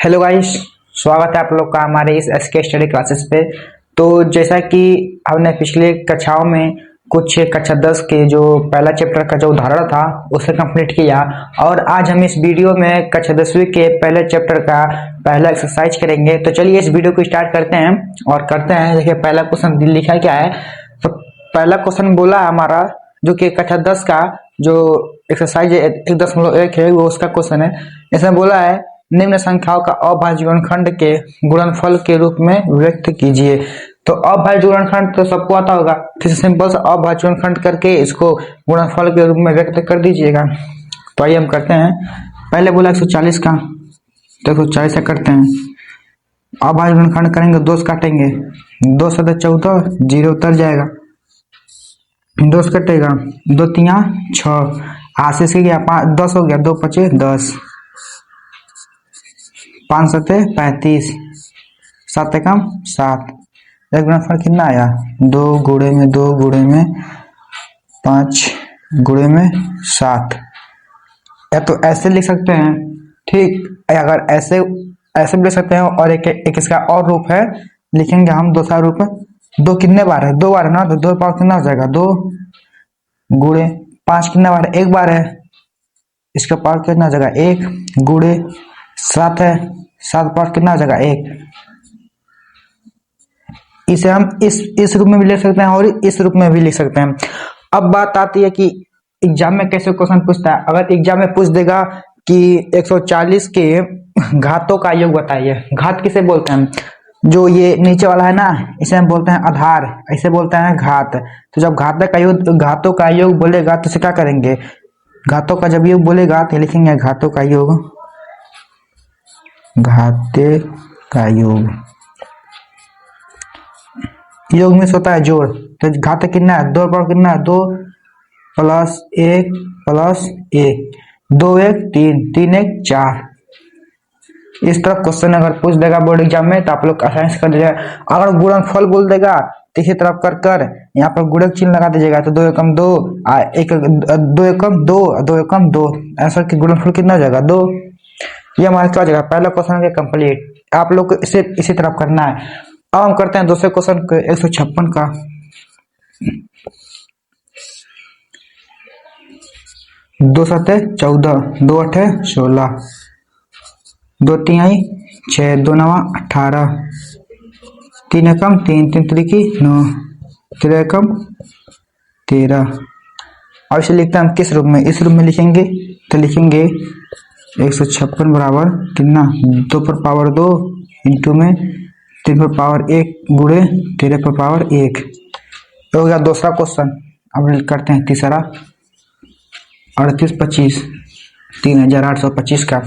Hello guys, स्वागत है आप लोग का हमारे इस एसके स्टडी क्लासेस पे। तो जैसा कि हमने पिछले कक्षाओं में कुछ कक्षा 10 के जो पहला चैप्टर का जो उदाहरण था उसे कंप्लीट किया, और आज हम इस वीडियो में कक्षा 10वीं के पहले चैप्टर का पहला एक्सरसाइज करेंगे। तो चलिए इस वीडियो को स्टार्ट करते हैं और करते हैं। देखिए पहला क्वेश्चन लिखा क्या है। तो पहला क्वेश्चन बोला हमारा जो कि कक्षा 10 का जो एक्सरसाइज 1.1 है वो उसका क्वेश्चन है। इसमें बोला है निम्न संख्याओं का अभाज्य गुणनखंड के गुणनफल के रूप में व्यक्त कीजिए। तो अभाज्य गुणनखंड तो सबको आता होगा, फिर सिंपल सा अभाज्य गुणनखंड करके इसको गुणनफल के रूप में व्यक्त कर दीजिएगा। तो आइए हम करते हैं। पहले बोला 140 का, तो 140 से करते हैं। अभाज्य गुणनखंड करेंगे, 2 से काटेंगे, 2 से 14, 0 उतर जाएगा, 2 से कटेगा, 2 तिया 6, 80 से गया 10 हो गया, 2 पचे 10, 5 सते 35, 7 एकम 7। एक गुणनफल कितना आया? 2 गुणे में 2 गुणे में 5 गुणे में 7। या तो ऐसे लिख सकते हैं, ठीक। अगर ऐसे ऐसे भी लिख सकते हैं, और एक इसका और रूप है, लिखेंगे हम दूसरा रूप। 2 कितने बार है? 2 बार है ना, तो 2 पावर कितना हो जाएगा? 2 गुणे 5 कितने बार है? 1 बार है, इसका पावर कितना हो जाएगा? 1 गुणे 7 है, 7 पावर कितना हो जाएगा? 1। इसे हम इस रूप में भी लिख सकते हैं और इस रूप में भी लिख सकते हैं। अब बात आती है कि एग्जाम में कैसे क्वेश्चन पूछता है। अगर एग्जाम में पूछ देगा कि 140 के घातों का योग बताइए। घात किसे बोलते हैं? जो ये नीचे वाला है ना, इसे हम बोलते हैं आधार, इसे बोलते हैं घात। तो जब घातों का योग बोलेगा तो इसे क्या करेंगे? घातों का जब योग बोलेगा तो लिखेंगे घातों का योग, घाते का योग। योग में होता है जोड़, तो घात कितना है? 2 पावर कितना है? 2 प्लस 1 प्लस 1, 2 1 3, 3 1 4। इस तरफ क्वेश्चन अगर पूछ देगा बोर्ड एग्जाम में तो आप लोग आसानी से कर दीजिएगा। अगर गुणनफल बोल देगा तो इसी तरफ कर कर यहाँ पर गुणक चिन्ह लगा दीजिएगा। तो 2 एकम 2, 2 एकम 2, 2 एकम 2, आंसर की गुणनफल कितना हो जाएगा? 2। ये हमारा क्या हो जाएगा? पहला क्वेश्चन के कंप्लीट। आप लोग को इसी तरफ करना है। अब हम करते हैं दूसरे क्वेश्चन को, 156 का। 2 सते 14, 2 अठे 16, 2 तिहाई 6, 2 नवा 18, 3 एकम 3, 3 त्रिकी 9, 3 एकम 13। अब इसे लिखते हैं हम किस रूप में? इस रूप में लिखेंगे, तो लिखेंगे 156 बराबर कितना? 2 पर पावर 2 इंटू में 3 पर पावर 1 गुणे 13 पर पावर 1। हो गया दूसरा क्वेश्चन। अब करते हैं तीसरा, 38 25, 3825 का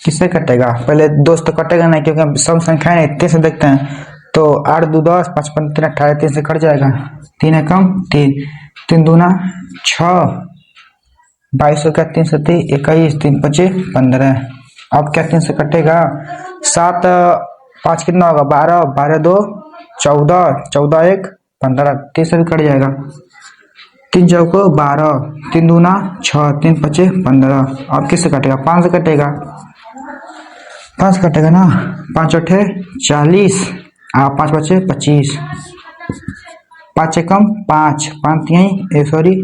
किससे कटेगा? पहले 2 तो कटेगा नहीं, क्योंकि सम संख्याएं इतने से देखते हैं। तो 8 2 10, 5 5 3 18, 3 से कट जाएगा, 3 एकम 3, 3 दूना 6, 22 हो गया, 3 सती 21, 3 पचे 15। अब क्या 3 से कटेगा? 7 5 कितना होगा? 12, 12 2 14, 14 1 15, 3 से भी कट जाएगा, 3 चौको 12, 3 दूना 6, 3 पचे 15। अब किससे कटेगा? 5 से कटेगा, 5 से कटेगा ना, 5 अठे 40, 5 पचे 25, 5 एकम 5, 5 तिहाई सॉरी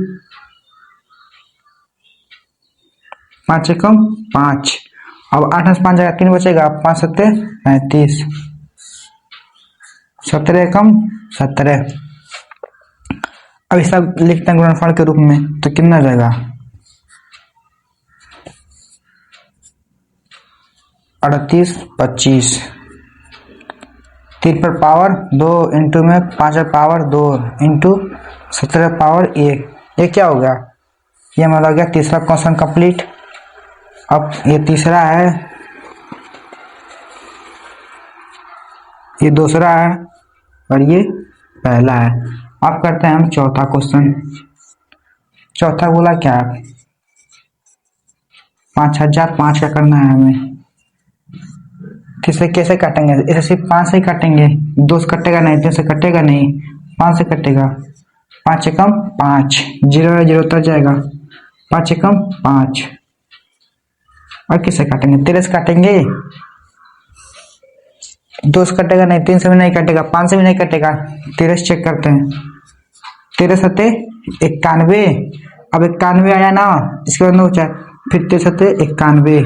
5 एकम 5। अब 8 में से 5 जाएगा, 3 बचेगा, 5 सत्ते 35, 17 एकम 17। अब इस सब लिखते हैं गुणनफल के रूप में, तो कितना जाएगा? 38 25, 3 पर पावर 2 इंटू में 5 पर पावर 2 इंटू 17 पावर 1। ये क्या हो गया? ये हमारा हो गया तीसरा क्वेश्चन कंप्लीट। अब ये तीसरा है, ये दूसरा है, और ये पहला है। अब करते हैं हम चौथा क्वेश्चन। चौथा बोला क्या है? 5005 का करना है हमें। किसे कैसे काटेंगे? इसे सिर्फ 5 से ही काटेंगे, 2 से कटेगा नहीं, 3 से कटेगा नहीं, 5 से कटेगा। 5 एकम 5, 0 0 उतर जाएगा, 5 एकम 5। और किसे काटेंगे? 13 से काटेंगे, 2 से कटेगा नहीं, 3 से भी नहीं कटेगा, 5 से भी नहीं कटेगा। 13 से चेक करते हैं। 13 सत्ते 91। अब 91 आया ना, इसके बाद 9 बचा, फिर 13 सत्ते 91।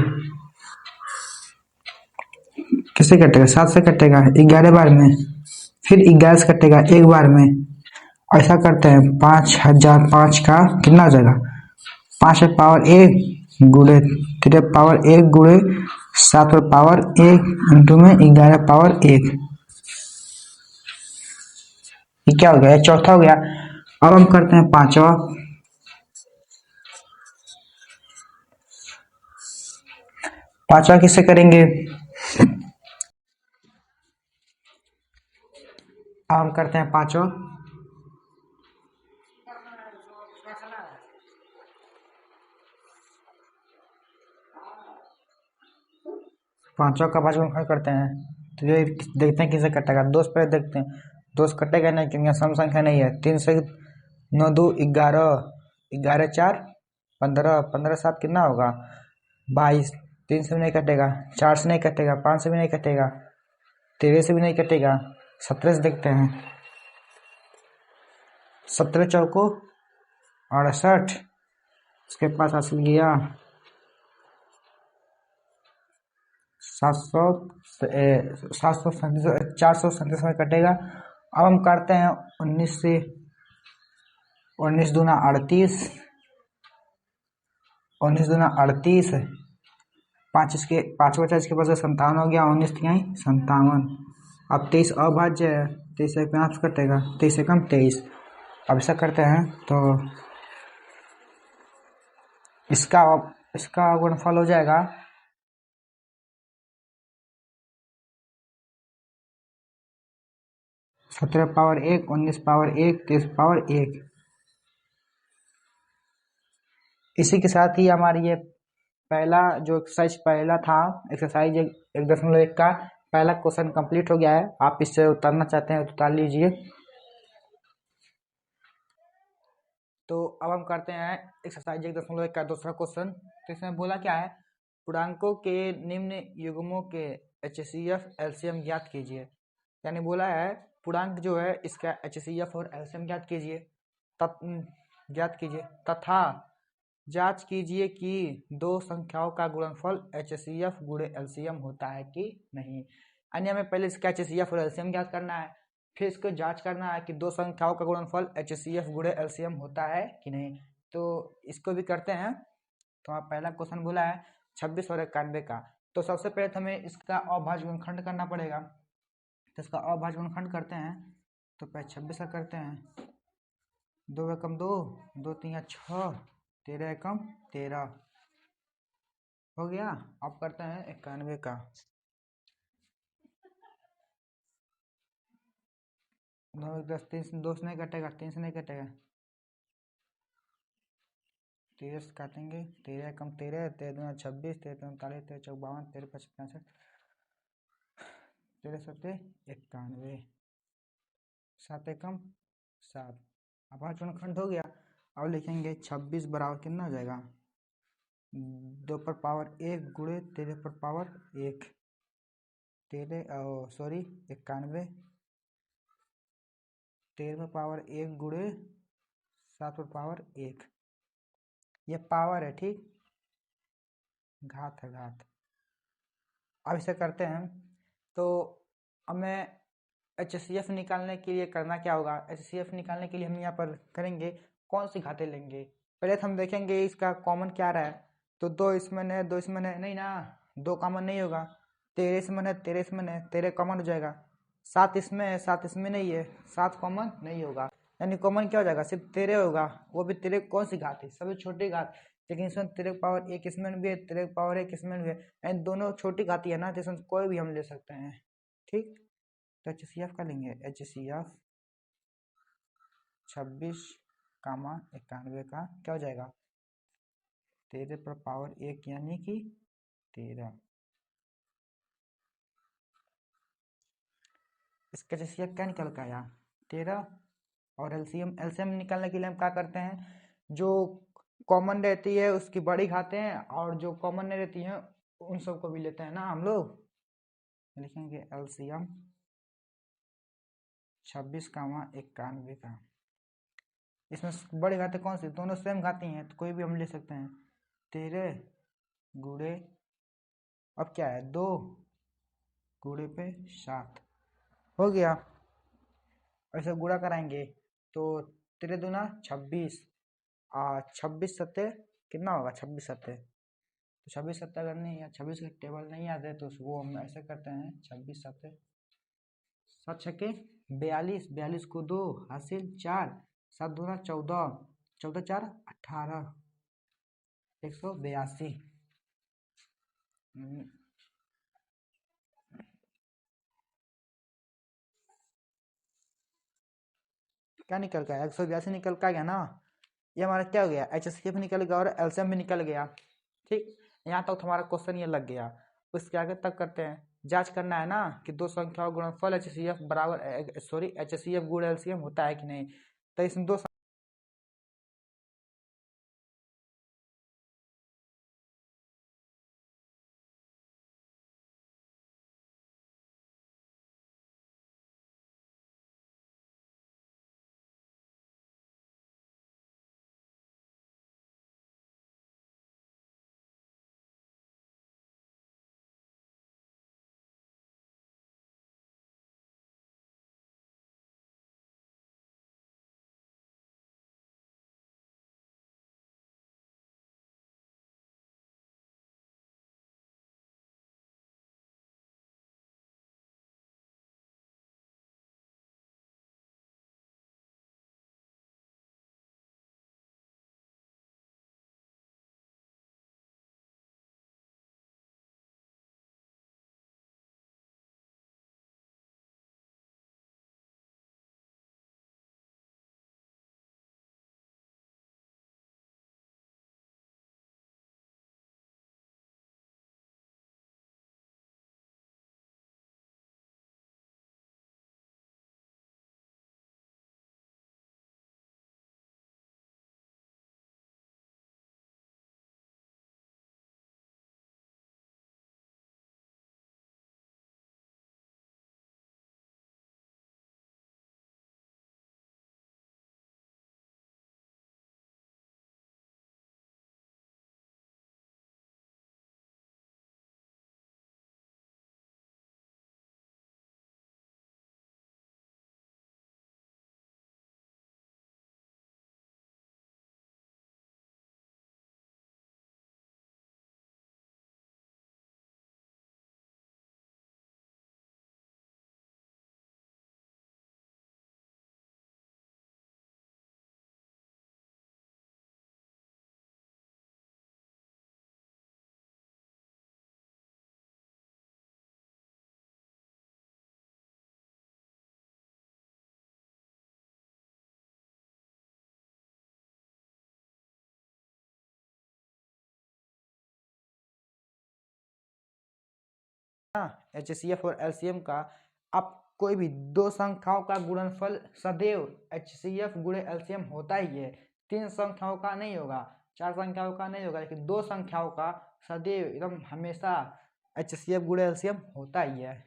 किससे कटेगा? 7 से कटेगा 11 बार में, फिर 11 से कटेगा एक बार में। ऐसा करते हैं, 5005 का कितना हो जाएगा? 5 पावर 1 गुड़े 3 पावर 1 गुड़े 7 पावर 1 इंटू में 11 पावर 1। ये क्या हो गया? ये चौथा हो गया। अब हम करते हैं पांचवा। पांचवा किससे करेंगे? अब हम करते हैं पांचवा। पांचवा का पांचवा करते हैं, तो ये देखते हैं किसे कटेगा। 2 से पहले देखते हैं, 2 से कटेगा नहीं क्योंकि सम संख्या नहीं है। 3 से 9 2 11, 11 4 15, 15 7 कितना होगा? 22। 3 से भी नहीं कटेगा, 4 से नहीं कटेगा, 5 से भी नहीं कटेगा, 13 से भी नहीं कटेगा। 17 से देखते हैं। 17 चौको 68, उसके पास हासिल किया 700 437 में कटेगा। अब हम करते हैं 19 से। 19 दूना 38, 19 दूना 38, 5 इसके 5 बचा, इसके पास 57 हो गया। 19 तिहाई 57। अब 23 अभाज्य है, 23 से 5 कटेगा, 23 से कम 23। अब ऐसा करते हैं तो इसका गुणनफल हो जाएगा 17 पावर 1, 19 पावर 1, 23 पावर 1। इसी के साथ ही हमारी ये पहला जो एक्सरसाइज पहला था, एक्सरसाइज 1.1 का पहला क्वेश्चन कंप्लीट हो गया है। आप इससे उतारना चाहते हैं तो उतार लीजिए। तो अब हम करते हैं एक्सरसाइज 1.1 का दूसरा क्वेश्चन। तो इसमें बोला क्या है? पूर्णांकों के निम्न युग्मों के HCF एलसीएम ज्ञात कीजिए। यानी बोला है पूर्णांक जो है इसका HCF और एलसीएम ज्ञात कीजिए तथा जांच कीजिए कि दो संख्याओं का गुणनफल HCF गुणे एलसीएम होता है कि नहीं। यानी हमें पहले इसका HCF और एलसीएम ज्ञात करना है, फिर इसको जांच करना है कि दो संख्याओं का गुणनफल HCF गुणे एलसीएम होता है कि नहीं। तो इसको भी करते हैं। तो आप पहला क्वेश्चन बोला है 26 और 91 का। तो सबसे पहले तो हमें इसका अभाज्य गुणनखंड करना पड़ेगा। तो इसका अभाज्य गुणनखंड करते हैं। तो पहले 26 का करते हैं। 2 एकम 2, 2 3 6, 13 एकम 13 हो गया। अब करते हैं 91 का। 9 10, 3 से 2 से नहीं कटेगा, 3 से नहीं कटेगा, 13 से काटेंगे। 13 एकम 13, 13 दूना 26, 13 39, 13 चौक 52, 13 5 65, 13 सत्ते 91, 7 एकम 7। अब गुणनखंड हो गया। अब लिखेंगे 26 बराबर कितना हो जाएगा? 2 पर पावर 1 गुणे 13 पर पावर 1, 91, 13 पर पावर 1 गुणे 7 पर पावर 1। ये पावर है, ठीक, घात है, घात। अब इसे करते हैं। तो हमें HCF निकालने के लिए करना क्या होगा? HCF निकालने के लिए हम यहाँ पर करेंगे कौन सी घातें लेंगे। पहले तो हम देखेंगे इसका कॉमन क्या रहा है। तो 2 इसमें है, 2 इसमें है, नहीं ना, 2 कॉमन नहीं होगा। 13 इसमें है, 13 इसमें है, 13 कॉमन हो जाएगा। 7 इसमें है, 7 इसमें नहीं है, 7 कॉमन नहीं होगा। यानी कॉमन क्या हो जाएगा? सिर्फ 13 होगा। वो भी 13 कौन सी घात है? सबसे छोटी घात। लेकिन इसमें 13 पावर 1 इसमें भी है, 13 पावर 1 इसमें भी है, यानी दोनों छोटी घाती है ना, तो इसमें कोई भी हम ले सकते हैं, ठीक। तो HCF का लेंगे। HCF 26, 91 का क्या हो जाएगा? 13 पर पावर 1 यानी कि 13। इसका HCF क्या निकल के आया? 13। और एलसीएम निकालने के लिए हम क्या करते हैं? जो कॉमन रहती है उसकी बड़ी घाते हैं, और जो कॉमन नहीं रहती हैं उन सबको भी लेते हैं ना हम लोग। लिखेंगे एलसीएम 26 का 91 का। इसमें बड़ी घातें कौन सी, दोनों सेम घाती हैं तो कोई भी हम ले सकते हैं। 13 गुणे, अब क्या है 2 गुणे पे 7 हो गया। ऐसे गुणा कराएंगे तो 13 दूना 26, 26 कितना होगा, 26 तो 26 अगर नहीं है, 26 का टेबल नहीं याद है तो वो हम ऐसे करते हैं 26 7 छक्के 42, 42 को 2 हासिल 4, 7 दूना 14, 14 4 18, 182। क्या निकल गया, 182 निकल का गया ना। ये हमारा क्या हो गया, एचसीएफ निकल गया और एलसीएम भी निकल गया। ठीक, यहाँ तक हमारा क्वेश्चन ये लग गया। उसके आगे तक करते हैं, जांच करना है ना कि दो संख्याओं गुणनफल एचसीएफ बराबर सॉरी एचसीएफ गुण एलसीएम होता है कि नहीं। तो इसमें दो एचसीएफ और एलसीएम का, अब कोई भी दो संख्याओं का गुणनफल सदैव एचसीएफ गुणे एलसीएम होता ही है। 3 संख्याओं का नहीं होगा, 4 संख्याओं का नहीं होगा, लेकिन 2 संख्याओं का सदैव एकदम हमेशा एचसीएफ गुणे एलसीएम होता ही है।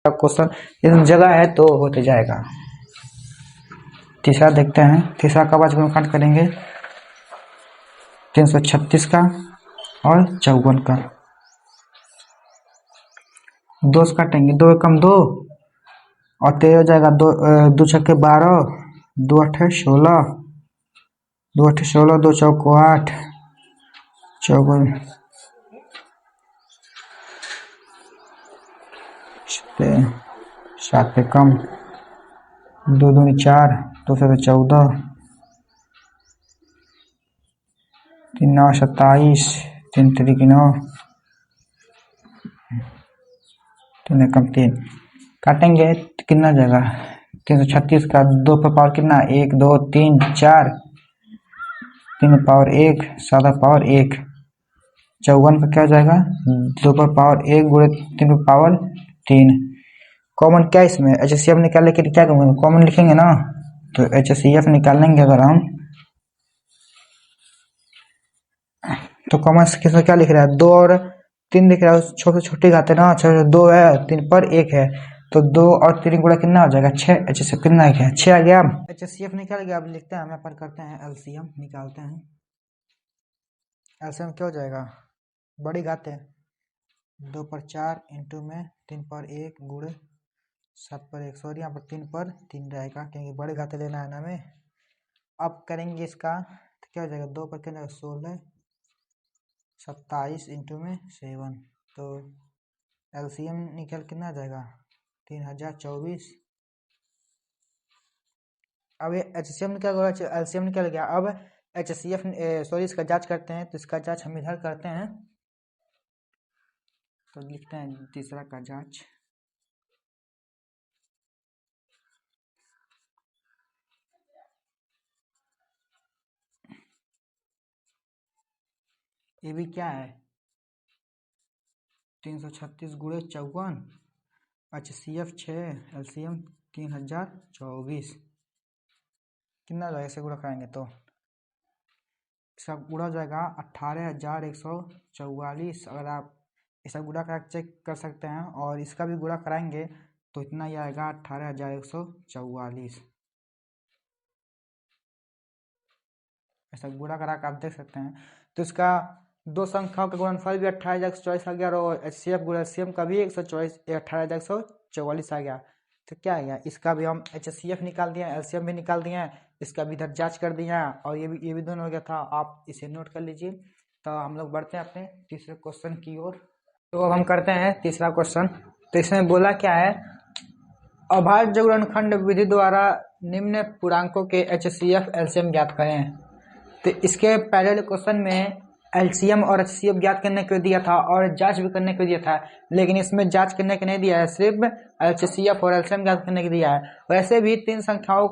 क्वेश्चन इसमें जगह है तो होते जाएगा। तीसरा देखते हैं, तीसरा का अभाज्य गुणनखंड करेंगे 336 का और 54 का। 2 से काटेंगे, 2 एकम 2 और 13 हो जाएगा, 2 छक्के 12, 2 अठे 16, 2 अठे 16, 2 चौको 8, 7 एकम 2 दूनी 4, 2 से 14, 3 9 27, 3 3 9, 3 एकम 3 काटेंगे तो कितना जाएगा, 336 का 2 पर पावर कितना, 1 2 3 4, 3 पावर 1, 7 पावर 1। 54 का क्या हो जाएगा, 2 पर पावर 1 गुणे 3 पर पावर 3। कॉमन क्या इसमें, HCF निकालने के लिए क्या करेंगे, कॉमन लिखेंगे ना, तो HCF निकालेंगे अगर हम, तो कॉमन किसमें क्या लिख रहा है, 2 और 3 लिख रहा है, छोटी छोटी घाते ना, 2 है, 3 पर 1 है, तो 2 और 3 गुणा कितना हो जाएगा, 6। HCF कितना है, 6 आ गया। HCF निकल गया, अब लिखते हैं, हम यहाँ पर करते हैं LCM निकालते हैं। LCM क्या हो जाएगा, बड़ी घाते 2 पर 4 इंटू में 3 पर 1 गुणे 7 पर 1, सॉरी यहाँ पर 3 पर 3 रहेगा क्योंकि बड़े घाते लेना है ना हमें। अब करेंगे इसका तो क्या हो जाएगा, 2 पर क्या जाएगा 16, 27 इंटू में 7, तो LCM निकल कितना आ जाएगा 3024। अब ये HCM निकल गया, LCM निकल गया। अब HCF सॉरी इसका जांच करते हैं, तो इसका जांच हम इधर करते हैं, तो लिखते हैं तीसरा का जांच। ये भी क्या है 336 गुणे 54, HCF 6, LCM 3024 कितना जाएगा, ऐसे गुणा कराएंगे तो इसका गुणा हो जाएगा 18,144। अगर आप इसका गुणा करा चेक कर सकते हैं और इसका भी गुणा कराएंगे तो इतना ही आएगा 18,144। ऐसा गुणा करा कर आप देख सकते हैं। तो इसका दो संख्याओं का गुणनफल भी 18,144 आ गया और HCF गुणा LCM का भी 18,144 आ गया। तो क्या आ गया, इसका भी हम HCF निकाल दिए, LCM भी निकाल दिए, इसका भी इधर जांच कर दिया और ये भी दोनों हो गया था। आप इसे नोट कर लीजिए। तो हम लोग बढ़ते हैं अपने तीसरे क्वेश्चन की ओर। तो अब हम करते हैं तीसरा क्वेश्चन। तो इसमें बोला क्या है, अभाज्य गुणनखंड विधि द्वारा निम्न पूर्णांकों के HCF LCM ज्ञात करें। तो इसके पहले क्वेश्चन में LCM और HCF ज्ञात करने को दिया था और जांच भी करने को दिया था, लेकिन इसमें जांच करने को नहीं दिया है, सिर्फ HCF और LCM ज्ञात करने को दिया है। वैसे भी तीन संख्याओं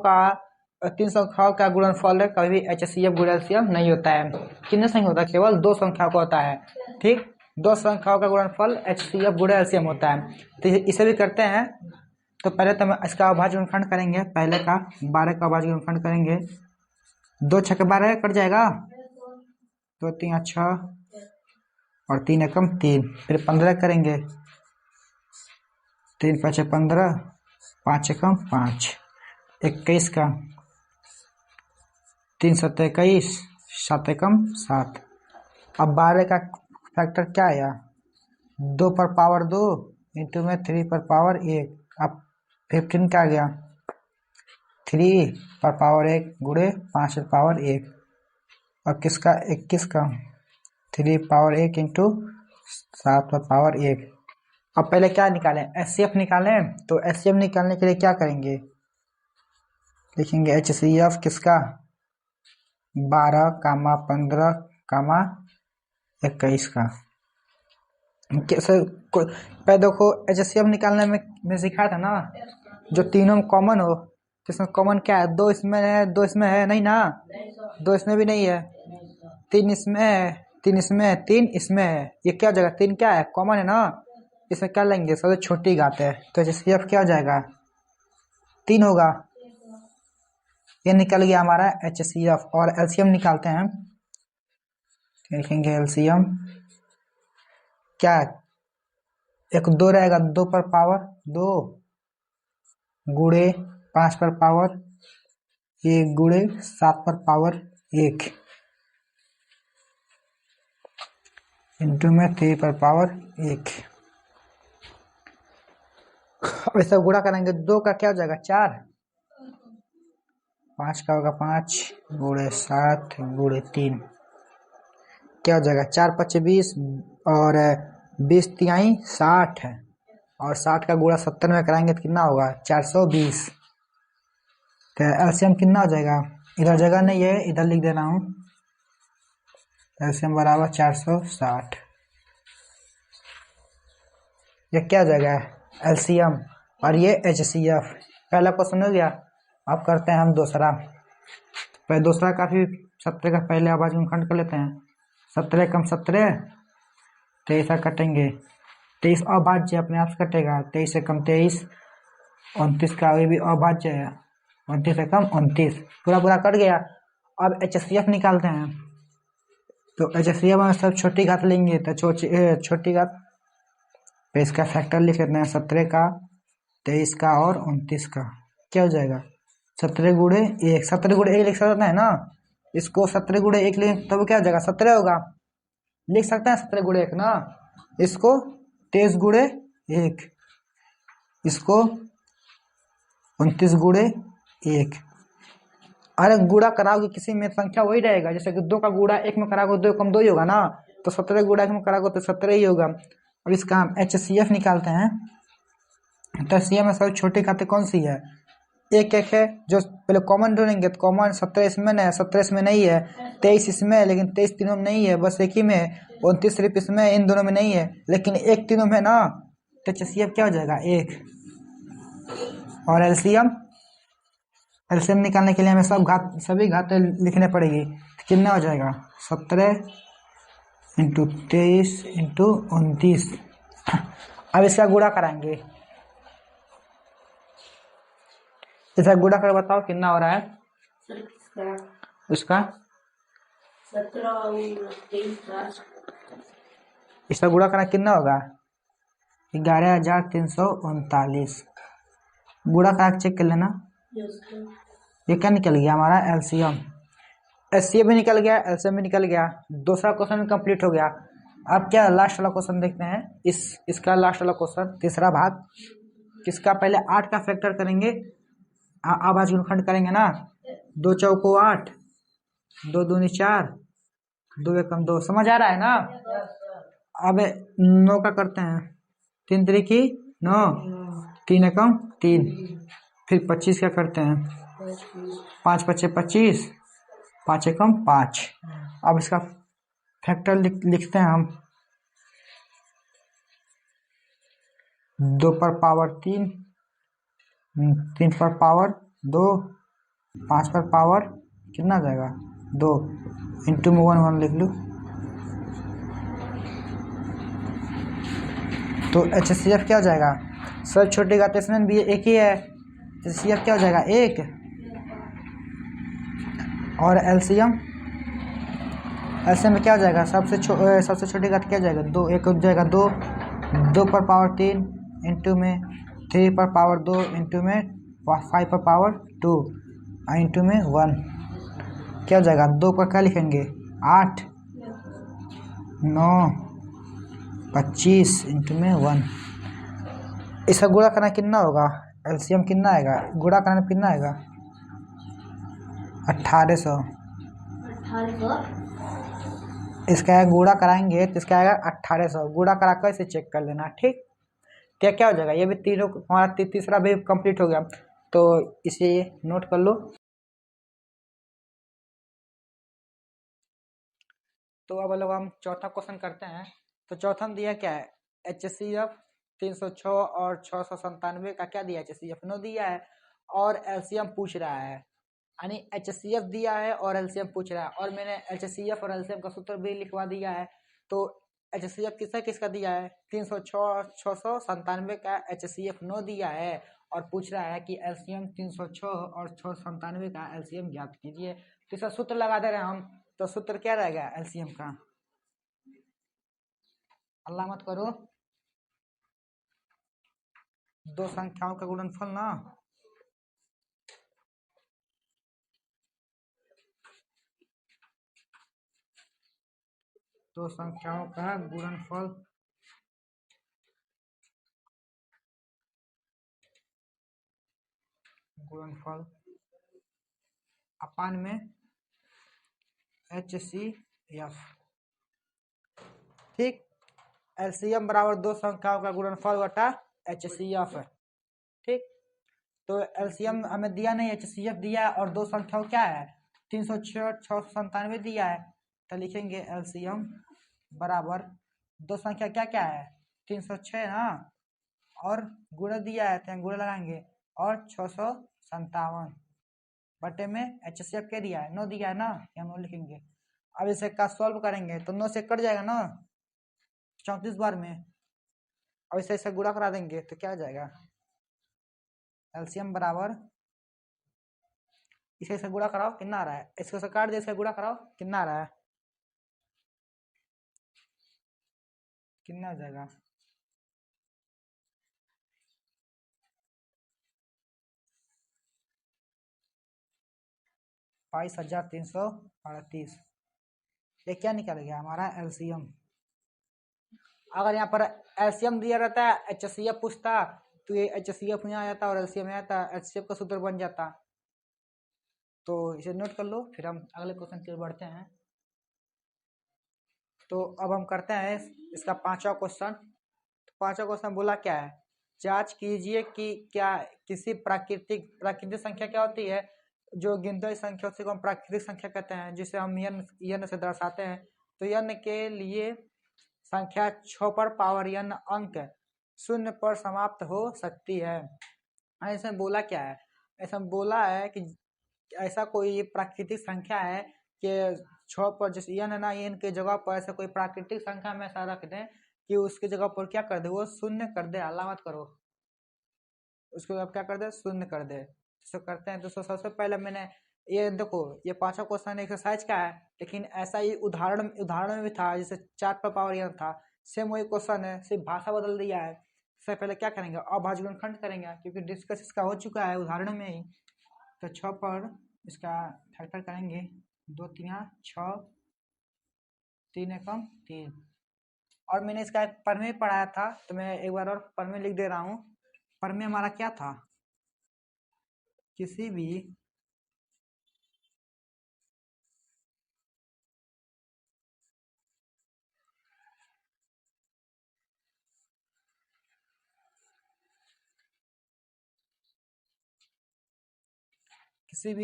का गुणनफल कभी HCF गुणा LCM नहीं होता है। कितने संख्या होता है, केवल दो संख्याओं का होता है। ठीक, दो संख्याओं का गुणनफल HCF गुणा LCM होता है। तो इसे भी करते हैं। तो पहले तो हम इसका अभाज्य गुणनखंड करेंगे, पहले का 12 का अभाज्य गुणनखंड करेंगे। 2 छक्के 12 कट जाएगा, 2 3 6 और 3 एकम 3, फिर 15 करेंगे, 3 5 15, 5 एकम 5, 21 का, 3 7 21, 7 एकम 7। अब 12 का फैक्टर क्या आया, 2 पर पावर 2 इंटू में 3 पर पावर 1। अब 15 का आ गया 3 पर पावर 1 गुणे 5 पर पावर 1 और किसका 21 का 3 पावर 1 इंटू 7 पर पावर 1। अब पहले क्या निकालें, HCF निकालें। तो HCF निकालने के लिए क्या करेंगे, लिखेंगे HCF किसका 12, 15, 21 का। कैसे पहले देखो, HCF निकालने में सिखाया था ना, जो तीनों कॉमन हो। तो इसमें कॉमन क्या है, 2 इसमें है, 2 इसमें है नहीं ना, 2 इसमें भी नहीं है, 3 इसमें है, 3 इसमें है, 3 इसमें है। ये क्या हो जाएगा, 3 क्या है, कॉमन है ना, इसमें क्या लेंगे, सबसे छोटी घात है। तो HCF क्या हो जाएगा 3 होगा। ये निकल गया हमारा HCF। और LCM निकालते हैं, लिखेंगे LCM क्या है एक 2 रहेगा, 2 पर पावर 2 गुणे 5 पर पावर 1 गुणे 7 पर पावर 1 इंटू में 3 पर पावर 1। अब इसे गुणा करेंगे, 2 का क्या हो जाएगा 4, 5 का होगा 5 गुणे 7 गुणे 3 क्या हो जाएगा 4 5 20 और 20 तिहाई 60 है, और 60 का गुणा 70 में कराएंगे तो कितना होगा 420। तो एलसीएम कितना हो जाएगा, इधर जगह नहीं है इधर लिख दे रहा हूँ, एलसीएम बराबर 460। ये क्या हो जाएगा एलसीएम, और ये एचसीएफ। पहला क्वेश्चन हो गया। अब करते हैं हम दूसरा। पहले दूसरा काफी 70 का पहले आवाज में खंड कर लेते हैं। 17 कम 17 23 कटेंगे, 23 अभाज्य अपने आप से कटेगा, 23 से कम 23, 29 का ये भी अभाज्य है, 29 से कम 29 पूरा पूरा कट गया। अब एचसीएफ निकालते हैं, तो एचसीएफ में सब छोटी घात लेंगे, तो छोटी घात पे इसका फैक्टर लिख लेते हैं, 17 का 23 का और 29 का क्या हो जाएगा 17 गुणे 1, 17 गुणे 1 लिख सकते हैं ना, इसको 17 गुणे 1 लिखें तब क्या हो जाएगा 17 होगा, लिख सकते हैं 17 गुणे 1 ना। इसको 23 गुणे 1, इसको 29 गुणे 1। अरे गुणा कराओगे किसी में संख्या वही रहेगा, जैसे कि 2 का गुणा 1 में कराओगे 2 कम 2 ही होगा ना, तो 17 गुणा 1 में कराओगे तो 17 ही होगा। अब इसका हम एचसीएफ निकालते हैं, तो सीएफ में सबसे छोटी घात कौन सी है, 1 1 है, जो पहले कॉमन ढूंढेंगे तो कॉमन 17 इसमें नहीं है, 17 इसमें नहीं है, 23 इसमें है लेकिन 23 तीनों में नहीं है, बस एक ही में है, 29 सिर्फ इसमें, इन दोनों में नहीं है, लेकिन एक तीनों में ना, तो एचसीएफ क्या हो जाएगा 1। और एलसीएम निकालने के लिए हमें सभी घातें लिखने पड़ेगी, तो कितना हो जाएगा 17 इंटू 23 इंटू 29। अब इसका गुणा कराएंगे, इसका गुणा कर बताओ कितना हो रहा है उसका, 17 इसका गुणा करना कितना होगा 11,339। गुणा करा चेक कर लेना, ये क्या निकल गया हमारा एलसीएम, एचसीएफ भी निकल गया, एलसीएम भी निकल गया। दूसरा क्वेश्चन भी कंप्लीट हो गया। अब क्या लास्ट वाला क्वेश्चन देखते हैं, इसका लास्ट वाला क्वेश्चन तीसरा भाग, किसका पहले 8 का फैक्टर करेंगे, आवाज गुणनखंड करेंगे ना, 2 चौको 8, 2 दूनी 4, 2 एकम 2, समझ आ रहा है ना। अब 9 का करते हैं, 3 त्रिकी 9, 3 एकम 3, फिर 25 का करते हैं, 5 पचे 25, 5 एकम 5। अब इसका फैक्टर लिखते हैं हम, 2 पर पावर 3, 3 पर पावर 2, 5 पर पावर कितना आ जाएगा 2, इंटू में 1 1 लिख लूँ, तो एचसीएफ क्या हो जाएगा, सब छोटी घात इसमें भी एक ही है, एचसीएफ क्या हो जाएगा 1। और एलसीएम में क्या हो जाएगा, सबसे छोटी घात क्या हो जाएगा 2, एक हो जाएगा 2, 2 पर पावर 3 इंटू में 3 पर पावर 2 इंटू में 5 पर पावर 2 इंटू में 1 क्या हो जाएगा, 2 पर क्या लिखेंगे 8 9 25 इंटू में 1। इसका गुणा करना कितना होगा, एलसीएम कितना आएगा, गुणा करना कितना आएगा 1800। इसका गुणा कराएंगे तो इसका आएगा 1800, गुणा करा कर इसे चेक कर लेना, ठीक। क्या क्या हो जाएगा, ये भी तीनों हमारा तीसरा भी कंप्लीट हो गया, तो इसे नोट कर लो। तो अब लोग हम चौथा क्वेश्चन करते हैं। तो चौथा में दिया क्या है, एचसीएफ 306 और 697 का क्या दिया है, एचसीएफ 9 दिया है और एलसीएम पूछ रहा है, यानी एचसीएफ दिया है और एलसीएम पूछ रहा है, और मैंने एचसीएफ और एलसीएम का सूत्र भी लिखवा दिया है। तो एचसीएफ किसका दिया है 306 और 697 का एचसीएफ 9 दिया है, और पूछ रहा है कि एलसीएम 306 और 697 का एलसीएम ज्ञात कीजिए। तो इसका सूत्र लगा दे रहे हैं हम, तो सूत्र क्या रहेगा एलसीएम का, अल्लाह मत करो। दो संख्याओं का गुणनफल ना, दो संख्याओं का गुणनफल अपान में HCF। ठीक, LCM बराबर दो संख्याओं का गुणनफल बटा HCF है। ठीक, तो LCM हमें दिया नहीं, HCF दिया है, और दो संख्याओं क्या है 306 और 697 दिया है। तो लिखेंगे LCM बराबर दो संख्या क्या क्या है 306 ना, और गुणा दिया है तो यहाँ गुणा लगाएंगे, और 657 बटे में HCF क्या दिया है 9 दिया है ना, यहाँ 9 लिखेंगे। अब इसे का सॉल्व करेंगे तो 9 से कट जाएगा ना 34 बार में। अब इसे गुणा करा देंगे तो क्या आ जाएगा, LCM बराबर इसे गुणा कराओ कितना आ रहा है, इसको से काट दे, इसका गुणा कराओ कितना आ रहा है, कितना आ जाएगा 22,338। ये क्या निकल गया हमारा LCM। अगर यहाँ पर LCM दिया रहता है HCF पूछता तो ये HCF यहाँ आ जाता और LCM यहाँ आता, HCF का सूत्र बन जाता। तो इसे नोट कर लो, फिर हम अगले क्वेश्चन की ओर बढ़ते हैं। तो अब हम करते हैं इसका पांचवा क्वेश्चन। पांचवा क्वेश्चन बोला क्या है, जांच कीजिए कि क्या किसी प्राकृतिक संख्या क्या होती है, जो गिनती संख्या को हम प्राकृतिक संख्या कहते हैं, जिसे हम यन से दर्शाते हैं। तो यन के लिए संख्या 6 पर पावर यन अंक 0 पर समाप्त हो सकती है। ऐसा बोला क्या है, ऐसा बोला है कि ऐसा कोई प्राकृतिक संख्या है कि 6 पर जैसे यन है ना, यन के जगह पर ऐसा कोई प्राकृतिक संख्या में ऐसा रख दें कि उसकी जगह पर क्या कर दे, वो शून्य कर दे, हल्ला मत करो, उसको अब क्या कर दे शून्य कर दे। तो करते हैं। तो सबसे पहले मैंने ये देखो, ये पांचवा क्वेश्चन एक्सरसाइज का है, लेकिन ऐसा ही उदाहरण में भी था, जैसे 4 पर पावर यन था, सेम वही क्वेश्चन है, सिर्फ भाषा बदल दिया है। सबसे पहले क्या करेंगे, अभाज्य गुणनखंड करेंगे, क्योंकि डिस्कस इसका हो चुका है उदाहरण में ही। तो 6 पर इसका फैक्टर करेंगे, 2 3 6, 3 एकम 3। और मैंने इसका एक प्रमेय पढ़ाया था, तो मैं एक बार और प्रमेय लिख दे रहा हूँ। प्रमेय हमारा क्या था, किसी भी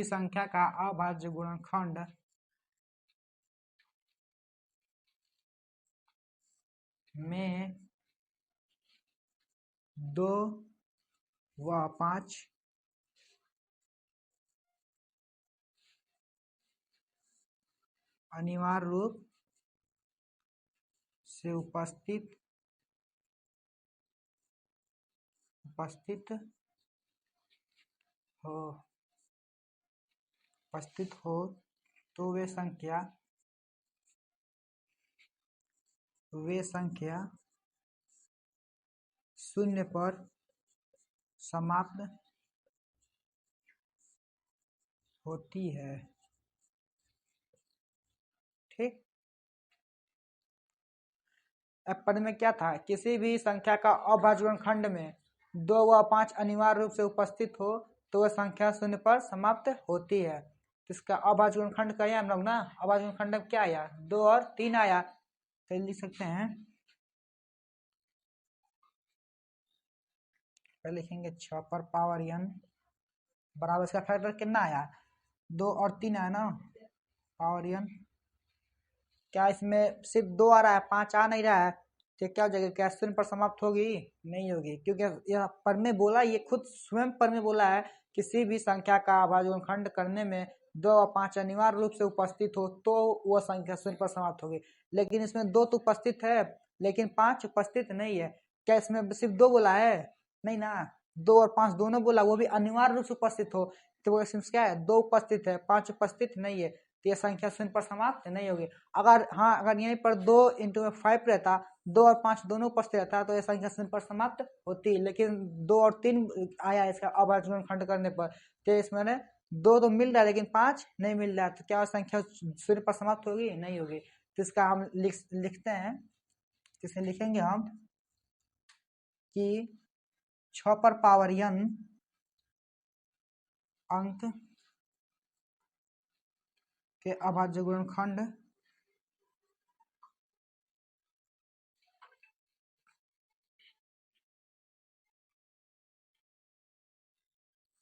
संख्या का अभाज्य गुणनखंड में 2 व 5 अनिवार्य रूप से उपस्थित हो तो वे संख्या 0 पर समाप्त होती है। ठीक, पद में क्या था, किसी भी संख्या का अभाज्य गुणनखंड में 2 व 5 अनिवार्य रूप से उपस्थित हो तो वह संख्या 0 पर समाप्त होती है। तो इसका अभाज्य गुणनखंड कहें हम लोग ना, अभाज्य गुणनखंड क्या आया 2 और 3 आया। तो लिख सकते हैं, पहले लिखेंगे 6 पर पावर n बराबर, इसका फैक्टर कितना आया 2 और 3 आया ना, पावर n। क्या इसमें सिर्फ 2 आ रहा है, 5 आ नहीं रहा है, तो क्या हो जाएगा, क्या 0 पर समाप्त होगी, नहीं होगी, क्योंकि यह प्रमेय बोला, ये खुद स्वयं प्रमेय बोला है, किसी भी संख्या का अभाज्य गुणनखंड करने में 2 और 5 अनिवार्य रूप से उपस्थित हो तो वह संख्या 0 पर समाप्त होगी। लेकिन इसमें 2 तो उपस्थित है, लेकिन 5 उपस्थित नहीं है। क्या इसमें सिर्फ 2 बोला है, नहीं ना, 2 और 5 दोनों बोला, वो भी अनिवार्य रूप से उपस्थित हो, तो वो क्या है 2 उपस्थित है, 5 उपस्थित नहीं है। तो ये संख्या शून्य पर समाप्त नहीं होगी। अगर यहीं पर 2 × 5 रहता, 2 और 5 दोनों उपस्थित रहता तो ये संख्या शून्य पर समाप्त होती, लेकिन 2 और 3 आया इसका अभाज्य गुणनखंड करने पर, तो इसमें 2 तो मिल रहा है लेकिन 5 नहीं मिल रहा है, तो क्या संख्या शून्य पर समाप्त होगी? नहीं होगी। तो इसका हम लिखते हैं, इसे लिखेंगे हम कि 6 पर पावर n अंक के अभाज्य गुणनखंड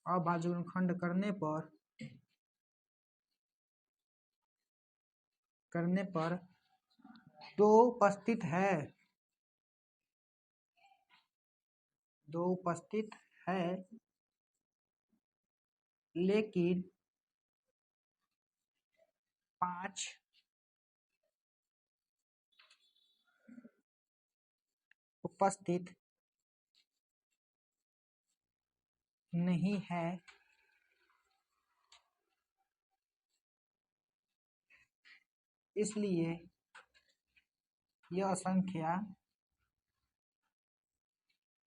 अभाज्य गुणनखंड करने पर 2 उपस्थित है, 2 उपस्थित है लेकिन 5 उपस्थित नहीं है, इसलिए यह संख्या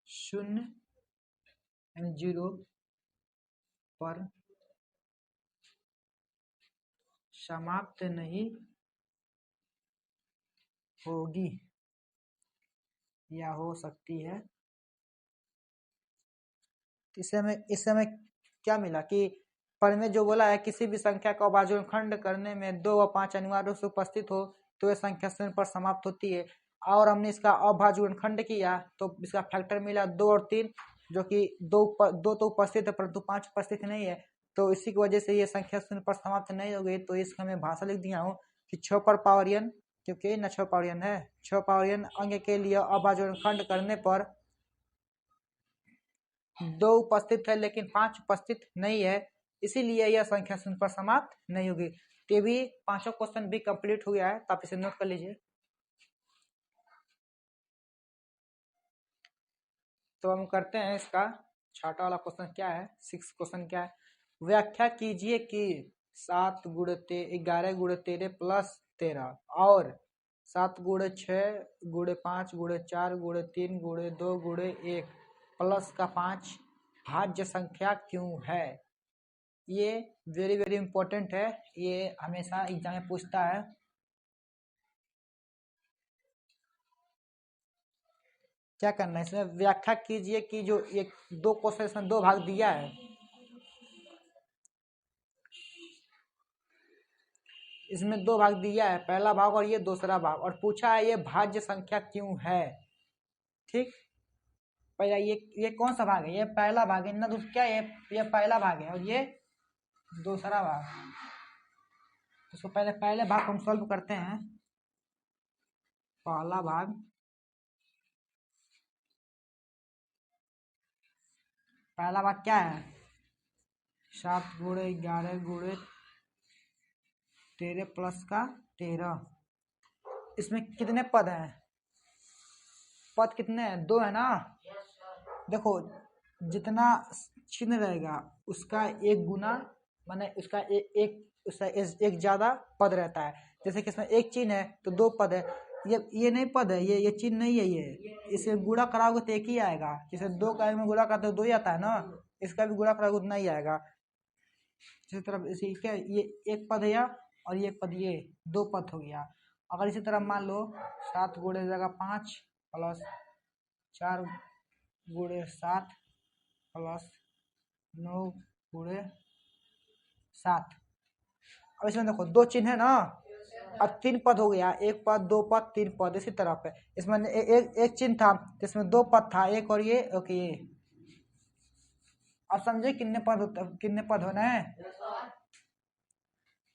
0 पर समाप्त नहीं होगी या हो सकती है। इससे हमें क्या मिला कि पर में जो बोला है किसी भी संख्या का अभाज्य गुणनखंड करने में 2 व 5 अनिवार्य रूप से उपस्थित हो तो यह संख्या शून्य पर समाप्त होती है। और हमने इसका अभाज्य गुणनखंड किया तो इसका फैक्टर मिला 2 और 3, जो कि 2 तो उपस्थित है परंतु 5 उपस्थित नहीं है, तो इसी की वजह से ये संख्या शून्य पर समाप्त नहीं हो गई। तो इसका मैं भाषा लिख दिया हूँ कि 6 पर पावर n, क्योंकि न 6 पावर n है, 6 पावर n अंक के लिए अभाज्य गुणनखंड करने पर 2 उपस्थित है लेकिन 5 उपस्थित नहीं है, इसीलिए यह संख्या शून्य पर समाप्त नहीं होगी। तो भी 5 क्वेश्चन भी कंप्लीट हो गया है, तो आप इसे नोट कर लीजिए। तो हम करते हैं इसका छठा वाला क्वेश्चन क्या है, 6 क्वेश्चन क्या है। व्याख्या कीजिए कि 7 × 11 × 13 + 13 और 7 × 6 × 5 × 4 × 3 × 2 × 1 प्लस का 5 भाज्य संख्या क्यों है। ये वेरी वेरी इंपॉर्टेंट है, ये हमेशा एग्जाम में पूछता है। क्या करना है इसमें, व्याख्या कीजिए कि जो एक 2 क्वेश्चन इसमें 2 भाग दिया है, इसमें 2 भाग दिया है, पहला भाग और ये दूसरा भाग, और पूछा है ये भाज्य संख्या क्यों है। ठीक, पहला ये कौन सा भाग है, ये पहला भाग है ना, दूसरा क्या है, ये पहला भाग है और ये दूसरा भाग। तो पहले भाग को हम सॉल्व करते हैं। पहला भाग, पहला भाग क्या है, 7 × 11 × 13 प्लस का 13। इसमें कितने पद हैं, पद कितने हैं, 2 है ना। देखो जितना चिन्ह रहेगा उसका एक गुना, माने उसका एक ज्यादा पद रहता है। जैसे कि इसमें एक चिन्ह है तो 2 पद है, ये नहीं पद है, ये चिन्ह नहीं है, ये इसे गुणा कराओगे तो एक ही आएगा। जैसे 2 का में गुणा करते तो 2 ही आता है ना, इसका भी गुणा कराओगे उतना ही आएगा। इसी तरह इसी क्या ये एक पद है या, और ये पद, ये 2 पद हो गया। अगर इसी तरह मान लो 7 × जगह 5 प्लस 4 × 7 प्लस 9 × 7। अब इसमें देखो 2 चिन्ह है ना, अब 3 पद हो गया, 1 पद 2 पद 3 पद। इसी तरह पे इसमें एक चिन्ह था जिसमें 2 पद था, एक और ये ओके ये। अब समझे कितने पद होना है,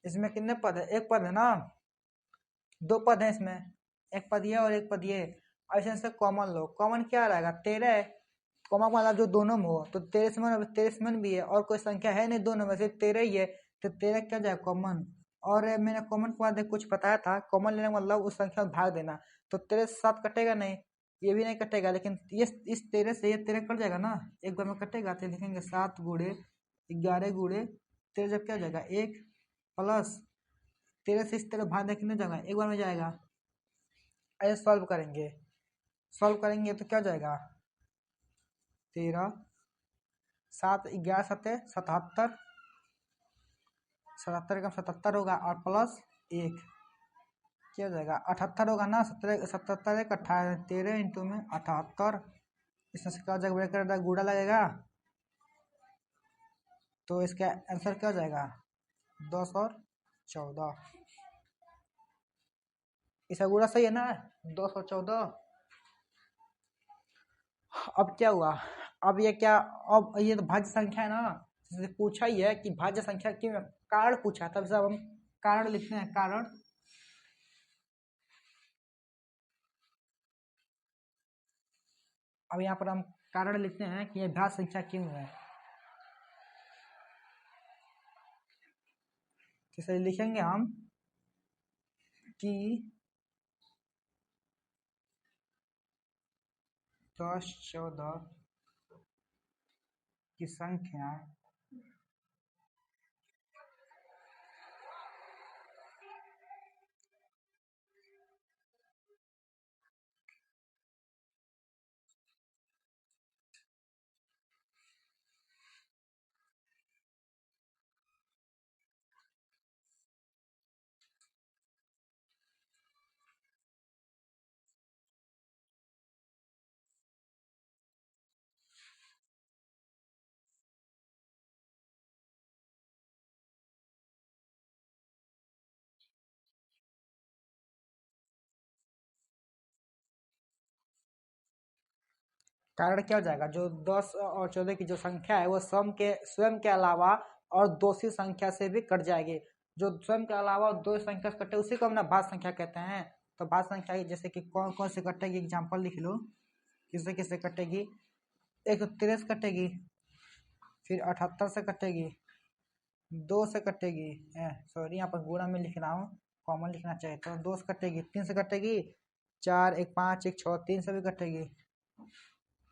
इसमें कितने पद है, एक पद है ना, 2 पद है इसमें, एक पद ये और एक पद ये। ऐसे से कॉमन लो, कॉमन क्या रहेगा, 13। कॉमन वाला जो दोनों में हो तो 13 भी है, और कोई संख्या है नहीं दोनों में, सिर्फ 13 ही है, तो 13 क्या जाए कॉमन। और मैंने कॉमन के बाद कुछ बताया था, कॉमन लेने का मतलब उस संख्या में भाग देना। तो 13 से 7 कटेगा नहीं, ये भी नहीं कटेगा, लेकिन ये इस 13 से ये 13 कट जाएगा ना, एक बार में कटेगा। तो लिखेंगे 7 × 11 × 13 जब क्या हो जाएगा 1 प्लस 13 से इस तरह भाग दे कितने जाएगा, एक बार में जाएगा। ऐसे सॉल्व करेंगे तो क्या जाएगा, 13 7 11 7 77, 77 का 77 होगा और प्लस 1 क्या हो जाएगा, 78 होगा ना। 77 एक 18, 13 इंटू में 78, इसमें से क्या हो जाएगा, ब्रैकेट गुड़ा लगेगा, तो इसका आंसर क्या हो जाएगा, 10 और 14। इसका गुड़ा सही है ना, 10 और 14। अब क्या हुआ, अब ये क्या, अब ये तो भाज्य संख्या है ना, जैसे पूछा ही है कि भाज्य संख्या क्यों, कारण पूछा, तब से अब हम कारण लिखते हैं, कारण। अब यहाँ पर हम कारण लिखते हैं कि यह भाज्य संख्या क्यों है। जैसे लिखेंगे हम कि 10 14 की संख्या कारण क्या हो जाएगा, जो 10 और 14 की जो संख्या है वो स्वयं के अलावा और दोषी संख्या से भी कट जाएगी। जो स्वयं के अलावा और दो संख्या से कटे उसी को हम ना भाज्य संख्या कहते हैं। तो भाज्य संख्या जैसे कि कौन कौन से कटेगी, एग्जाम्पल लिख लो, किससे किससे कटेगी, 113 से कटेगी, फिर 78 से कटेगी, 2 से कटेगी, सॉरी यहाँ पर गुणा में लिख रहा हूँ, कॉमन लिखना चाहिए, तो 2 से कटेगी, 3 से कटेगी, 4 1 5 1 6 3 से भी कटेगी,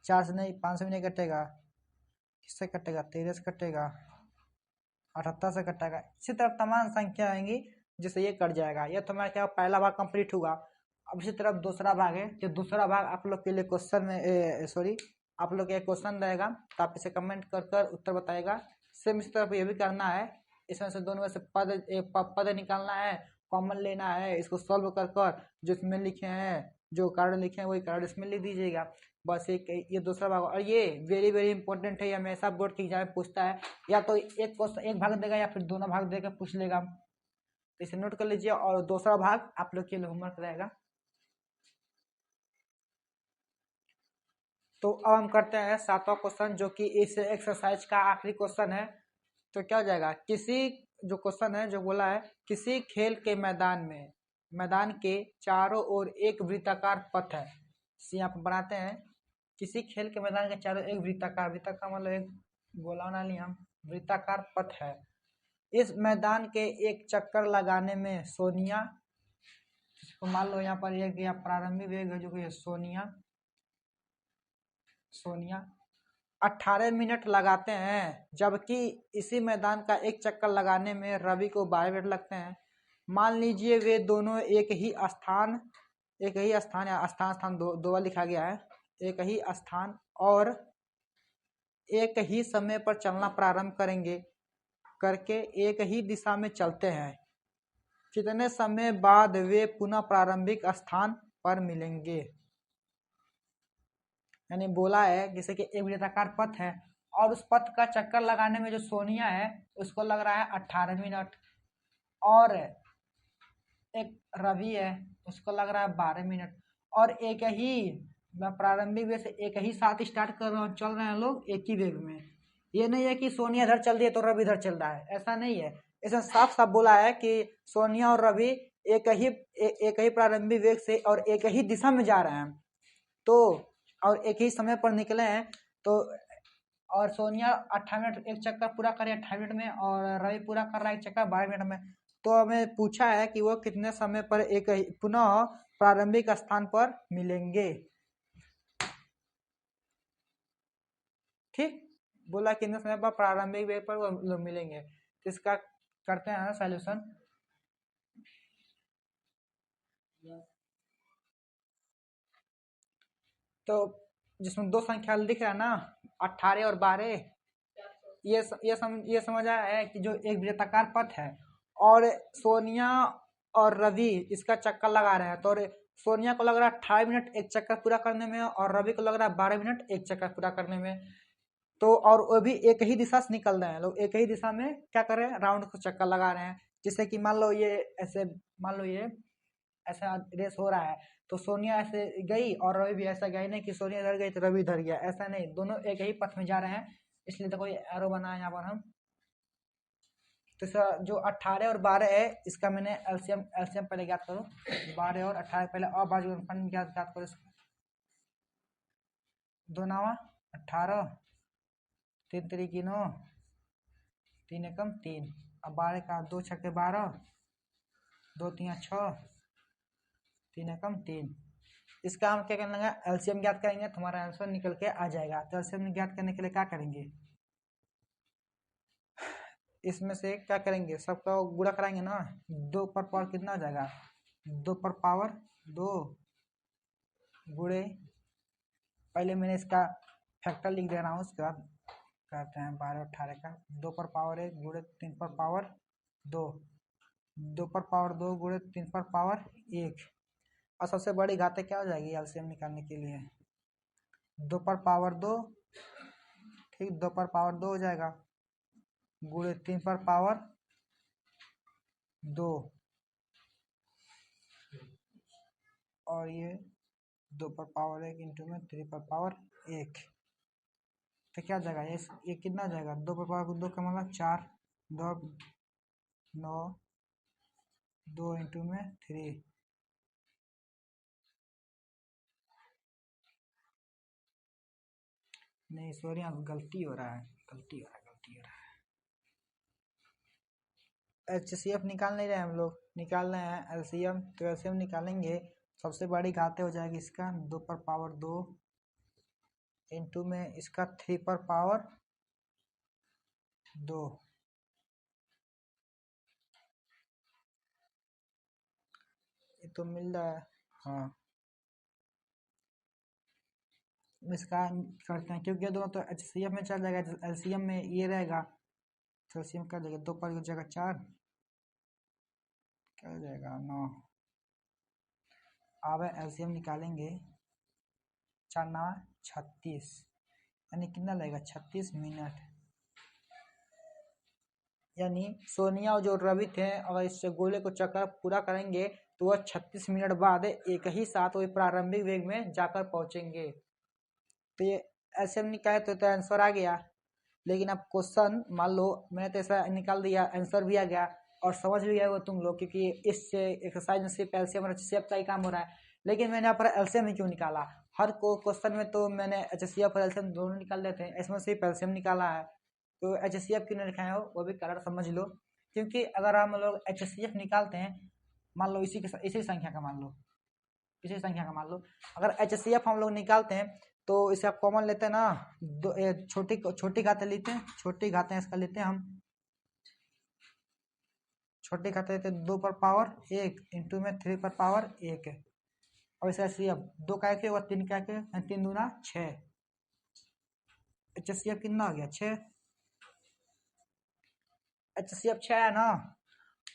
4 से नहीं, 5 से भी नहीं कटेगा, किससे कटेगा, 13 से कटेगा, 78 से कटेगा। इसी तरह तमाम संख्या आएंगी जिससे ये कट जाएगा। यह तो हमारा क्या पहला भाग कंप्लीट हुआ। अब इसी तरफ दूसरा भाग है, जो दूसरा भाग आप लोग के लिए क्वेश्चन में सॉरी आप लोग के क्वेश्चन रहेगा, तो आप इसे कमेंट कर उत्तर बताएगा। सेम इस तरफ ये भी करना है, इसमें से दोनों में से पद निकालना है, कॉमन लेना है, इसको सॉल्व कर जो इसमें लिखे हैं, जो कारण लिखे हैं वही कारण इसमें लिख दीजिएगा। बस एक ये दूसरा भाग, और ये वेरी वेरी इंपॉर्टेंट है, ये हमेशा बोर्ड के एग्जाम में पूछता है, या तो एक क्वेश्चन एक भाग देगा या फिर दोनों भाग देकर पूछ लेगा, तो इसे नोट कर लीजिए। और दूसरा भाग आप लोग के लिए होमवर्क रहेगा। तो अब हम करते हैं 7वां क्वेश्चन, जो कि इस एक्सरसाइज का आखिरी क्वेश्चन है। तो क्या हो जाएगा, किसी जो क्वेश्चन है जो बोला है, किसी खेल के मैदान के चारों ओर एक वृत्ताकार पथ है, इसे यहाँ पर बनाते हैं। किसी खेल के मैदान के चारों एक वृत्ताकार मतलब एक गोला बना लिया हम, वृत्ताकार पथ है। इस मैदान के एक चक्कर लगाने में सोनिया, तो मान लो यहाँ पर एक प्रारंभिक वेग है जो कि सोनिया 18 मिनट लगाते हैं, जबकि इसी मैदान का एक चक्कर लगाने में रवि को 12 मिनट लगते हैं। मान लीजिए वे दोनों एक ही स्थान या स्थान दो बार लिखा गया है, एक ही स्थान और एक ही समय पर चलना प्रारंभ करके एक ही दिशा में चलते हैं। कितने समय बाद वे पुनः प्रारंभिक स्थान पर मिलेंगे। यानी बोला है जैसे कि एक वृत्ताकार पथ है और उस पथ का चक्कर लगाने में जो सोनिया है उसको लग रहा है 18 मिनट, और एक रवि है उसको लग रहा है 12 मिनट, और एक ही प्रारंभिक वेग से एक ही साथ स्टार्ट कर रहे हैं, चल रहे हैं लोग एक ही वेग में। ये नहीं है कि सोनिया इधर चल रही है तो रवि इधर चल रहा है, ऐसा नहीं है। इसमें साफ साफ बोला है कि सोनिया और रवि एक ही प्रारंभिक वेग से और एक ही दिशा में जा रहे हैं, तो और एक ही समय पर निकले हैं। तो और सोनिया 18 मिनट एक चक्कर पूरा करे 18 मिनट में, और रवि पूरा कर रहा है एक चक्कर 12 मिनट में। तो हमें पूछा है कि वो कितने समय पर एक पुनः प्रारंभिक स्थान पर मिलेंगे। ठीक, बोला कितने समय पर प्रारंभिक वेग पर वो लोग मिलेंगे। तो इसका करते हैं सॉल्यूशन। तो जिसमें दो संख्या दिख रहा है ना, 18 और 12, ये समझ आया है कि जो एक वृत्ताकार पथ है और सोनिया और रवि इसका चक्कर लगा रहे हैं। तो सोनिया को लग रहा है 18 मिनट एक चक्कर पूरा करने में और रवि को लग रहा है 12 मिनट एक चक्कर पूरा करने में। तो और वो भी एक ही दिशा से निकल रहे हैं, लोग एक ही दिशा में क्या कर रहे हैं, राउंड को चक्कर लगा रहे हैं। जिससे कि मान लो ये ऐसा रेस हो रहा है तो सोनिया ऐसे गई और रवि भी ऐसा गया, नहीं कि सोनिया इधर गई तो रवि इधर गया, ऐसा नहीं, दोनों एक ही पथ में जा रहे हैं। इसलिए देखो ये एरो बना है यहाँ पर हम। तो जो 18 और 12 है इसका मैंने एलसीएम पहले ज्ञात करो। 12 और 18 पहले और बाजू ज्ञात करो इसका। 2 9 18, 3 3 9, 3 एकम 3, अब 12 का 2 छक्के 12, 2 3 6, 3 एकम 3। इसका हम क्या करना है, एलसीएम ज्ञात करेंगे तो हमारा आंसर निकल के आ जाएगा। तो एलसीएम ज्ञात करने के लिए क्या करेंगे, इसमें से क्या करेंगे, सबका गुणा कराएंगे ना। 2 पर पावर कितना हो जाएगा, 2 पर पावर 2 गुणे, पहले मैंने इसका फैक्टर लिख दे रहा हूँ, उसके बाद करते हैं 12 18 का। 2 पर पावर 1 गुणे 3 पर पावर 2, 2 पर पावर 2 गुणे 3 पर पावर 1। और सबसे बड़ी घातें क्या हो जाएगी एलसीएम निकालने के लिए, 2 पर पावर 2, ठीक, 2 पर पावर 2 हो जाएगा गुणे 3 पर पावर 2, और ये 2 पर पावर 1 इंटू में 3 पर पावर 1। तो क्या जाएगा, ये कितना जाएगा, 2 पर पावर 2 का मतलब 4, 2 9, 2 इंटू में 3, नहीं सॉरी यहाँ गलती हो रहा है, गलती हो रहा है। HCF निकाल नहीं रहे हम लोग, निकाल रहे हैं एलसीएम। तो एलसीएम निकालेंगे, सबसे बड़ी घाते हो जाएगी इसका 2 पर पावर 2 इंटू में इसका 3 पर पावर 2। ये तो मिल रहा है, हाँ इसका करते हैं, क्योंकि दोनों तो HCF में चल जाएगा, एलसीएम में ये रहेगा। तो एलसीएम क्या जाएगा, 2 पर जगह 4, क्या हो जाएगा 9। अब एलसीएम निकालेंगे, 4 9 36, यानी कितना लगेगा 36 मिनट। यानी सोनिया और जो रवि थे अगर इस गोले को चक्कर पूरा करेंगे तो वह 36 मिनट बाद एक ही साथ वही प्रारंभिक वेग में जाकर पहुंचेंगे। तो ये ऐसे हम निकाले तो आंसर आ गया। लेकिन अब क्वेश्चन मान लो मैंने तो ऐसा निकाल दिया, आंसर भी आ गया और समझ भी गया वो तुम लोग, क्योंकि इस एक्सरसाइज में सिर्फ एलसीएम और एचसीएफ का ही काम हो रहा है। लेकिन मैंने यहाँ पर एलसीएम ही क्यों निकाला, हर को क्वेश्चन में तो मैंने एचसीएफ और एलसीएम दोनों निकाल लेते हैं, इसमें सिर्फ एलसीएम निकाला है। तो एचसीएफ क्यों नहीं लिखाए हो वो भी कारण समझ लो। क्योंकि अगर हम लोग एचसीएफ निकालते हैं, मान लो इसी संख्या का मान लो, इसी संख्या का मान लो, अगर एचसीएफ हम लोग निकालते हैं तो इसे आप कॉमन लेते हैं ना, दो छोटी घातें लेते हैं, छोटी घातें इसका लेते हैं हम, छोटी घातें लेते हैं 2 पर पावर 1 इंटू में 3 पर पावर 1 है। और इसे एचसीएफ 2 का 1 होगा, 3 का 1, 3 दूना 6, एचसीएफ कितना हो गया 6, एचसीएफ 6 है ना।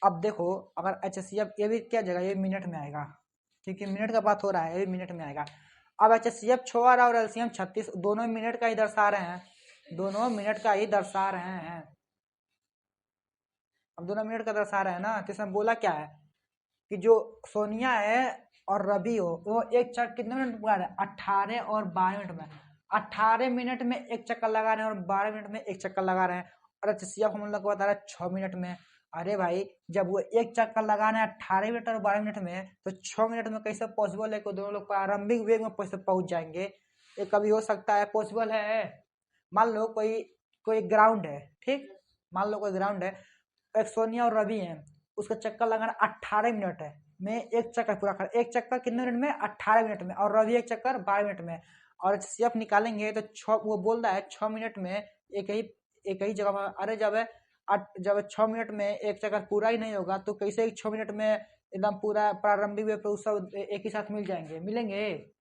अब देखो अगर एचसीएफ ये भी क्या जगह, ये मिनट में आएगा क्योंकि मिनट का बात हो रहा है, ये भी मिनट में आएगा। अब एचसीएफ 6 आ रहा है और एलसीएम 36, दोनों मिनट का ही दर्शा रहे हैं, दोनों मिनट का ही दर्शा रहे हैं। अब दोनों मिनट का दर्शा रहे हैं ना, तो इसमें बोला क्या है कि जो सोनिया है और रवि हो वो एक चक्कर कितने मिनट लगा रहे हैं, 18 और 12 मिनट में, 18 मिनट में एक चक्कर लगा रहे हैं और 12 मिनट में एक चक्कर लगा रहे हैं। और एचसीएफ हम लोग को बता रहा है 6 मिनट में। अरे भाई जब वो एक चक्कर लगाना है 18 मिनट और 12 मिनट में, तो 6 मिनट में कैसे पॉसिबल है कि दोनों लोग प्रारंभिक वेग में पहुंच जाएंगे, ये कभी हो सकता है, पॉसिबल है। मान लो कोई ग्राउंड है, ठीक, मान लो कोई ग्राउंड है, एक सोनिया और रवि है, उसका चक्कर लगाना 18 मिनट है में एक चक्कर पूरा कर, एक चक्कर कितने मिनट में 18 मिनट में, और रवि एक चक्कर 12 मिनट में। और एचसीएफ निकालेंगे तो वो बोल रहा है 6 मिनट में एक ही जगह पर। अरे जब 6 मिनट में एक चक्कर पूरा ही नहीं होगा तो कैसे 6 मिनट में एकदम पूरा प्रारंभिक वे तो सब एक ही साथ मिल जाएंगे, मिलेंगे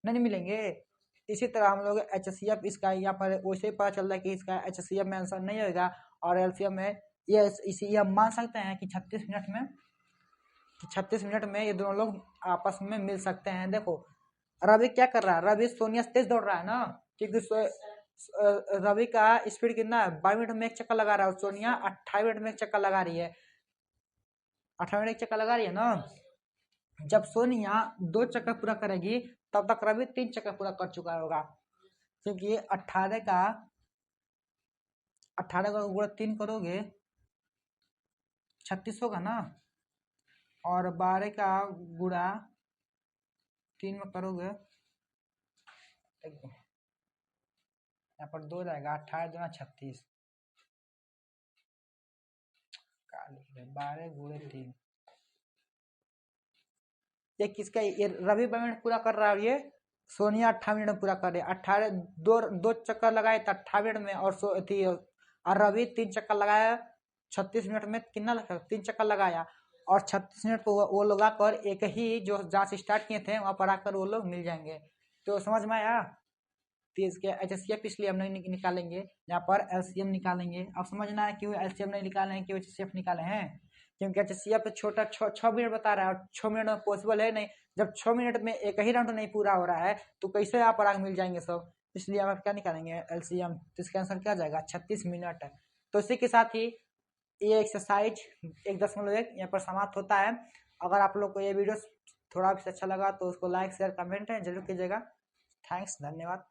नहीं मिलेंगे। इसी तरह हम लोग HCF इसका यहाँ पर वैसे ही पता चल रहा है कि इसका HCF में आंसर नहीं होगा, और LCM में ये इसी हम मान सकते हैं कि 36 मिनट में ये दोनों लोग आपस में मिल सकते हैं। देखो रवि क्या कर रहा है, रवि सोनिया से तेज दौड़ रहा है ना, क्योंकि रवि का स्पीड कितना है, 22 मिनट में एक चक्कर लगा रहा है, और सोनिया 28 मिनट में एक चक्कर लगा रही है, 28 मिनट एक चक्कर लगा रही है ना। जब सोनिया 2 चक्कर पूरा करेगी तब तक रवि 3 चक्कर पूरा कर चुका होगा, क्योंकि 18 का गुणा 3 करोगे 36 होगा ना, और 12 का गुणा 3 में करोगे, यहाँ पर 2 जाएगा, 18 दूना 36, 12 गुणे 3, ये किसका, ये रवि 12 मिनट पूरा कर रहा है, ये सोनिया 28 मिनट में पूरा कर रही है। 18 दो चक्कर लगाए तो 28 मिनट में, और रवि 3 चक्कर लगाया 36 मिनट में, कितना लगा 3 चक्कर लगाया, और 36 मिनट को वो लगा कर एक ही जो जांच स्टार्ट किए थे वहां पर आकर वो लोग मिल जाएंगे। तो समझ में आया। तो इसके HCF इसलिए हम नहीं निकालेंगे, यहाँ पर LCM निकालेंगे। अब समझना है क्यों LCM नहीं निकाले हैं, क्यों HCF निकाले हैं, क्योंकि HCF छोटा 6 मिनट बता रहा है, और 6 मिनट में पॉसिबल है नहीं। जब 6 मिनट में एक ही राउंड नहीं पूरा हो रहा है तो कैसे यहाँ पर आगे मिल जाएंगे सब, इसलिए हम क्या निकालेंगे LCM। तो इसका आंसर क्या जाएगा 36 मिनट। तो इसी के साथ ही ये एक्सरसाइज 1.1 यहाँ पर समाप्त होता है। अगर आप लोग को ये वीडियो थोड़ा भी अच्छा लगा तो उसको लाइक शेयर कमेंट जरूर कीजिएगा। थैंक्स, धन्यवाद।